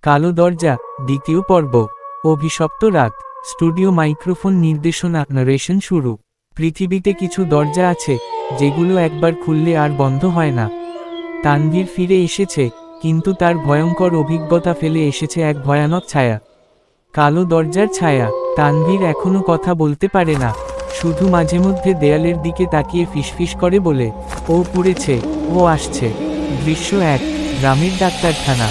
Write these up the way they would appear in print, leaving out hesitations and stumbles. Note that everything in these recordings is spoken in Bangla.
কালো দরজা দ্বিতীয় পর্ব। অভিশপ্ত রাত। স্টুডিও মাইক্রোফোন নির্দেশনা নারেশন শুরু। পৃথিবীতে কিছু দরজা আছে যেগুলো একবার খুললে আর বন্ধ হয় না। তানভীর ফিরে এসেছে, কিন্তু তার ভয়ঙ্কর অভিজ্ঞতা ফেলে এসেছে এক ভয়ানক ছায়া। কালো দরজার ছায়া। তানভীর এখনো কথা বলতে পারে না, শুধু মাঝে মধ্যে দেয়ালের দিকে তাকিয়ে ফিসফিস করে বলে, ও পুড়েছে, ও আসছে। দৃশ্য 1। গ্রামের ডাক্তারখানা।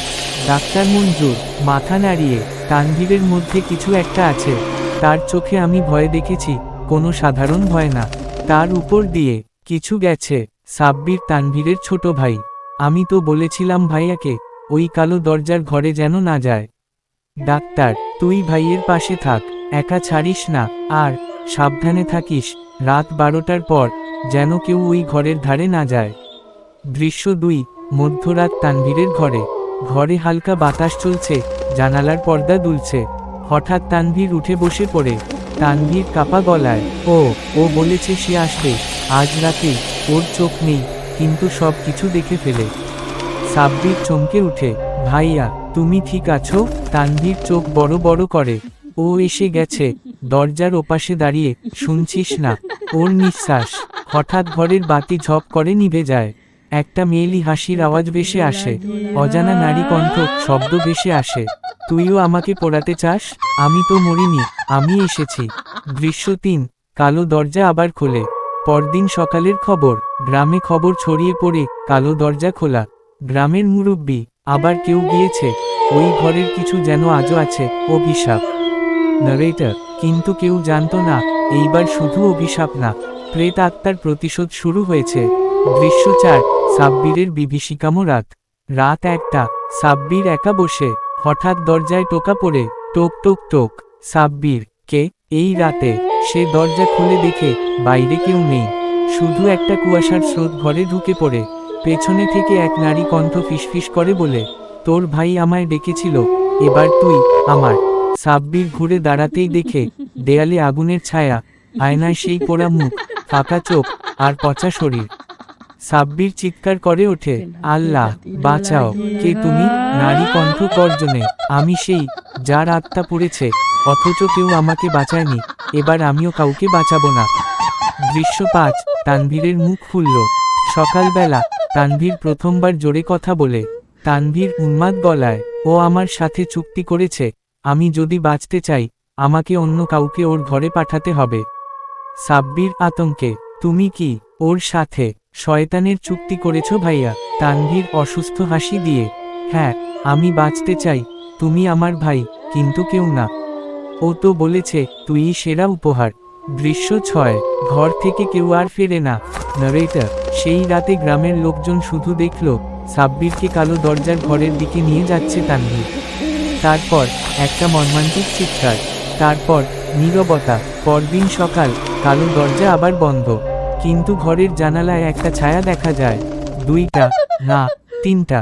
ডাক্তার মঞ্জুর মাথা নাড়িয়ে, তানভীরের মধ্যে কিছু একটা আছে। তার চোখে আমি ভয় দেখেছি, কোনো সাধারণ ভয় না। তার উপর দিয়ে কিছু গেছে। সাব্বির তানভীরের ছোট ভাই। আমি তো বলেছিলাম ভাইয়াকে, ওই কালো দরজার ঘরে যেন না যায়। ডাক্তার, তুই ভাইয়ের পাশে থাক, একা ছাড়িস না, আর সাবধানে থাকিস। রাত 12টার পর যেন কেউ ওই ঘরের ধারে না যায়। দৃশ্য 2। মধ্যরাত তানভীরের ঘরে। ঘরে হালকা বাতাস চলছে, জানালার পর্দা দুলছে। হঠাৎ তানভীর উঠে বসে পড়ে। তানভীর কাপা গলায়, ও বলেছে সে আসবে আজ রাতে। ওর চোখ নেই, কিন্তু সব কিছু দেখে ফেলে। সাব্বির চমকে উঠে, ভাইয়া তুমি ঠিক আছো? তানভীর চোখ বড় বড় করে। ও এসে গেছে, দরজার ওপাশে দাঁড়িয়ে, শুনছিস না ওর নিঃশ্বাস? হঠাৎ ঘরের বাতি ঝপ করে নিভে যায়। একটা মেয়েলি হাসির আওয়াজ ভেসে আসে, অজানা নারী কণ্ঠ শব্দ ভেসে আসে। তুইও আমাকে পোড়াতে চাস? আমি তো মরিনি, আমি এসেছি। দৃশ্য 3। কালো দরজা আবার খোলে। পরদিন সকালের খবর। গ্রামে খবর ছড়িয়ে পড়ে, কালো দরজা খোলা। গ্রামের মুরব্বি, আবার কেউ গিয়েছে, ওই ঘরের কিছু যেন আজও আছে। অভিশাপ। নারেটর, কিন্তু কেউ জানতো না, এইবার শুধু অভিশাপ না, প্রেত আত্মার প্রতিশোধ শুরু হয়েছে। দৃশ্য 4। সাব্বিরের বিভীষিকাময় রাত। রাত 1টা। সাব্বির একা বসে। হঠাৎ দরজায় টোকা পড়ে, টোক টোক টোক। সাব্বির, কে? এই রাতে? সে দরজা খুলে দেখে, বাইরে কেউ নেই, শুধু একটা কুয়াশার স্রোত ঘরে ঢুকে পড়ে। পেছনে থেকে এক নারী কণ্ঠ ফিসফিস করে বলে, তোর ভাই আমায় ডেকেছিল, এবার তুই আমার। সাব্বির ঘুরে দাঁড়াতেই দেখে, দেয়ালে আগুনের ছায়া, আয়নায় সেই পোড়া মুখ, ফাঁকা চোখ, আর পচা শরীর। সাব্বির চিৎকার করে ওঠে, আল্লাহ বাঁচাও, কে তুমি? নারী কণ্ঠ গর্জনে, আমি সেই, যার আত্মা পুড়েছে, অথচ কেউ আমাকে বাঁচায়নি, এবার আমিও কাউকে বাঁচাবো না। দৃশ্য 5। তানভীরের মুখ খুলল। সকালবেলা। তানভীর প্রথমবার জোরে কথা বলে। তানভীর উন্মাদ গলায়, ও আমার সাথে চুক্তি করেছে, আমি যদি বাঁচতে চাই, আমাকে অন্য কাউকে ওর ঘরে পাঠাতে হবে। সাব্বির আতঙ্কে, তুমি কি ওর সাথে শয়তানের চুক্তি করেছ ভাইয়া? তানভীর অসুস্থ হাসি দিয়ে, হ্যাঁ, আমি বাঁচতে চাই, তুমি আমার ভাই, কিন্তু কেউ না। ও তো বলেছে তুইই সেরা উপহার। দৃশ্য 6। ঘর থেকে কেউ আর ফেরে না। নারেটর, সেই রাতে গ্রামের লোকজন শুধু দেখল, সাব্বিরকে কালো দরজার ঘরের দিকে নিয়ে যাচ্ছে তানভীর। তারপর একটা মর্মান্তিক চিৎকার, তারপর নীরবতা। পরদিন সকাল। কালো দরজা আবার বন্ধ, কিন্তু ঘরের জানালায় একটা ছায়া দেখা যায়। 2টা, না 3টা।